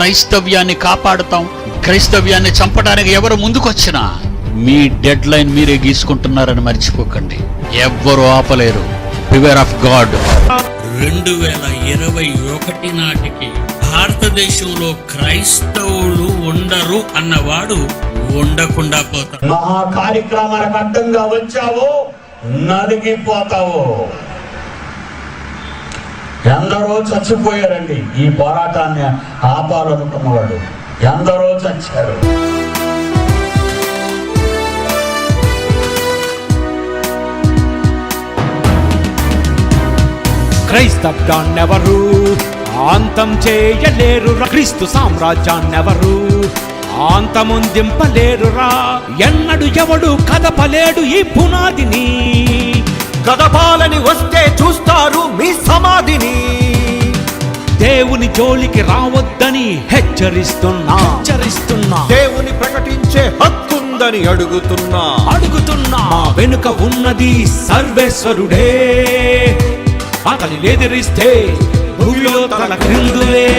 క్రైస్తవ్యాన్ని కాపాడుతాం, క్రైస్తవ్యాన్ని చంపడానికి ఎవరు ముందుకొచ్చినా మీ డెడ్ లైన్ మీరే గీసుకుంటున్నారని మర్చిపోకండి. ఎవ్వరూ ఆపలేరు. Beware of God. 2021 నాటికి భారతదేశంలో క్రైస్తవులు ఉండరు అన్నవాడు ఉండకుండా పోతాడు. మహా కార్యక్రమానికి అడ్డంగా వచ్చావో నలిగిపోతావో. ఎందరో చచ్చిపోయారండి ఈ పోరాటాన్ని ఆపాలనుకున్న వాళ్ళు. ఎందరో చచ్చారు. క్రైస్తవ్యాన్నెవరు అంతం చేయలేరు, క్రీస్తు సామ్రాజ్యాన్నెవరు అంతమొందింపలేరురా. ఎన్నడు ఎవడు కదపలేడు ఈ పునాదిని, కదపాలని వస్తే చూస్తారు మీ సమాధిని. దేవుని జోలికి రావద్దని హెచ్చరిస్తున్నా. దేవుని ప్రకటించే హక్కుందని అడుగుతున్నా. మా వెనుక ఉన్నది సర్వేశ్వరుడే, అతని ఎదిరిస్తే భూమిలో తల క్రిందులే.